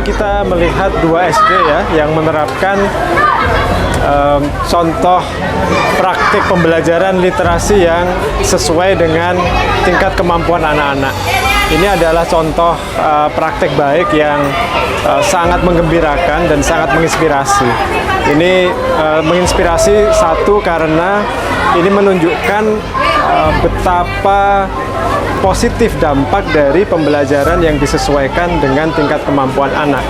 ini kita melihat 2 SD ya yang menerapkan contoh praktik pembelajaran literasi yang sesuai dengan tingkat kemampuan anak-anak. Ini adalah contoh praktik baik yang sangat menggembirakan dan sangat menginspirasi. Ini menginspirasi satu karena ini menunjukkan betapa positif dampak dari pembelajaran yang disesuaikan dengan tingkat kemampuan anak.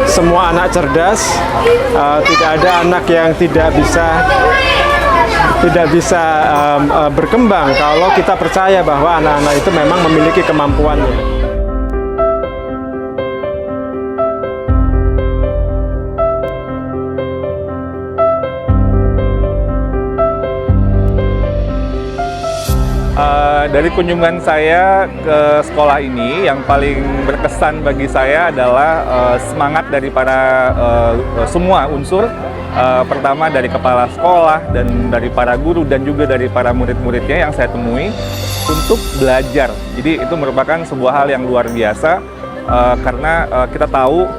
Semua anak cerdas, tidak ada anak yang tidak bisa berkembang kalau kita percaya bahwa anak-anak itu memang memiliki kemampuannya. Dari kunjungan saya ke sekolah ini, yang paling berkesan bagi saya adalah semangat dari para semua unsur. Pertama dari kepala sekolah dan dari para guru dan juga dari para murid-muridnya yang saya temui untuk belajar. Jadi itu merupakan sebuah hal yang luar biasa karena kita tahu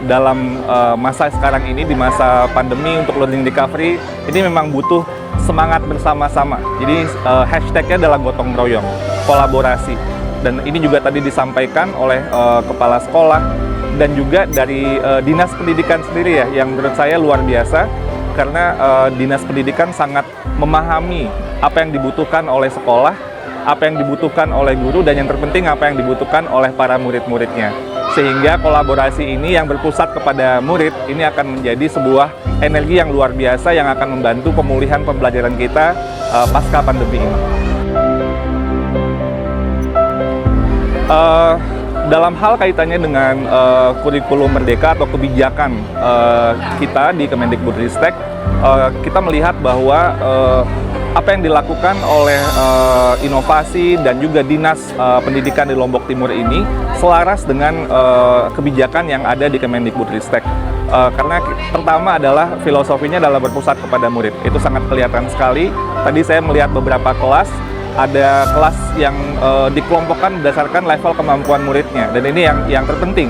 dalam masa sekarang ini, di masa pandemi untuk learning recovery, ini memang butuh semangat bersama-sama. Jadi hashtagnya adalah gotong royong, kolaborasi. Dan ini juga tadi disampaikan oleh kepala sekolah dan juga dari dinas pendidikan sendiri ya, yang menurut saya luar biasa karena dinas pendidikan sangat memahami apa yang dibutuhkan oleh sekolah, apa yang dibutuhkan oleh guru, dan yang terpenting apa yang dibutuhkan oleh para murid-muridnya. Sehingga kolaborasi ini yang berpusat kepada murid ini akan menjadi sebuah energi yang luar biasa yang akan membantu pemulihan pembelajaran kita pasca pandemi ini. Dalam hal kaitannya dengan kurikulum merdeka atau kebijakan kita di Kemendikbudristek, kita melihat bahwa apa yang dilakukan oleh inovasi dan juga dinas pendidikan di Lombok Timur ini selaras dengan kebijakan yang ada di Kemendikbudristek. Karena pertama adalah filosofinya adalah berpusat kepada murid. Itu sangat kelihatan sekali. Tadi saya melihat beberapa kelas, ada kelas yang dikelompokkan berdasarkan level kemampuan muridnya. Dan ini yang terpenting.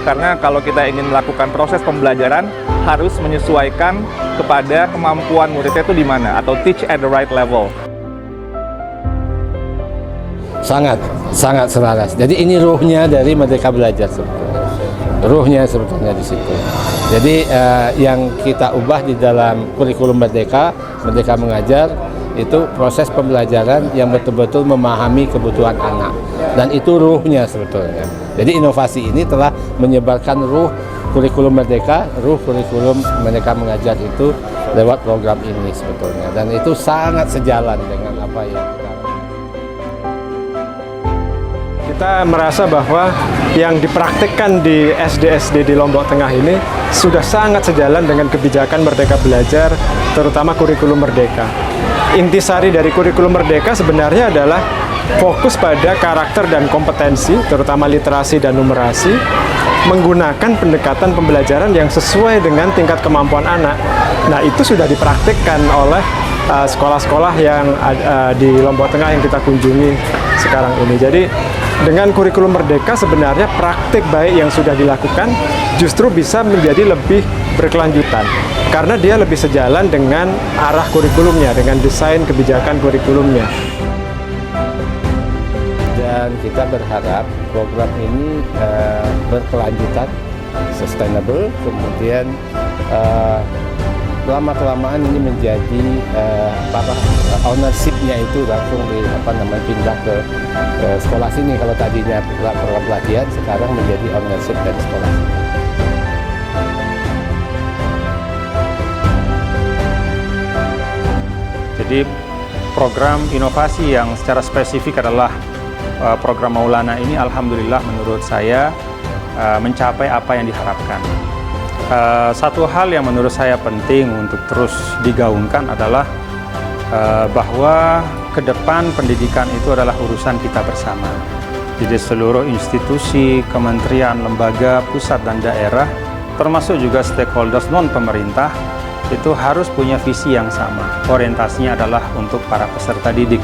Karena kalau kita ingin melakukan proses pembelajaran, harus menyesuaikan kepada kemampuan muridnya itu di mana, atau teach at the right level. Sangat selaras. Jadi ini ruhnya dari Merdeka Belajar sebetulnya. Ruhnya sebetulnya di situ. Jadi yang kita ubah di dalam kurikulum Merdeka Mengajar itu proses pembelajaran yang betul-betul memahami kebutuhan anak, dan itu ruhnya sebetulnya. Jadi inovasi ini telah menyebarkan ruh kurikulum Merdeka, ruh kurikulum Merdeka Mengajar itu lewat program ini sebetulnya, dan itu sangat sejalan dengan apa yang kita merasa bahwa yang dipraktikkan di SD-SD di Lombok Tengah ini sudah sangat sejalan dengan kebijakan Merdeka Belajar, terutama kurikulum Merdeka. Intisari dari kurikulum Merdeka sebenarnya adalah fokus pada karakter dan kompetensi, terutama literasi dan numerasi, menggunakan pendekatan pembelajaran yang sesuai dengan tingkat kemampuan anak. Nah, itu sudah dipraktikkan oleh sekolah-sekolah yang di Lombok Tengah yang kita kunjungi sekarang ini. Jadi dengan kurikulum Merdeka sebenarnya praktik baik yang sudah dilakukan justru bisa menjadi lebih berkelanjutan karena dia lebih sejalan dengan arah kurikulumnya, dengan desain kebijakan kurikulumnya. Dan kita berharap program ini berkelanjutan, sustainable, kemudian lama-kelamaan ini menjadi ownership-nya itu langsung pindah ke sekolah sini. Kalau tadinya program pelatihan, sekarang menjadi ownership dari sekolah. Jadi program inovasi yang secara spesifik adalah program Maulana ini, alhamdulillah menurut saya mencapai apa yang diharapkan. Satu hal yang menurut saya penting untuk terus digaungkan adalah bahwa ke depan pendidikan itu adalah urusan kita bersama. Jadi seluruh institusi, kementerian, lembaga, pusat dan daerah, termasuk juga stakeholders non-pemerintah, itu harus punya visi yang sama. Orientasinya adalah untuk para peserta didik,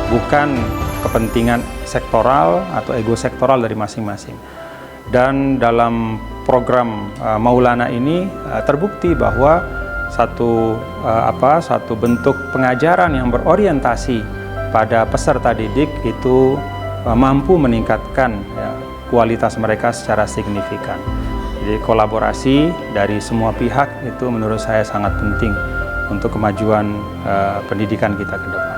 bukan kepentingan sektoral atau ego sektoral dari masing-masing. Dan dalam program Maulana ini terbukti bahwa satu bentuk pengajaran yang berorientasi pada peserta didik itu mampu meningkatkan kualitas mereka secara signifikan. Jadi kolaborasi dari semua pihak itu menurut saya sangat penting untuk kemajuan pendidikan kita ke depan.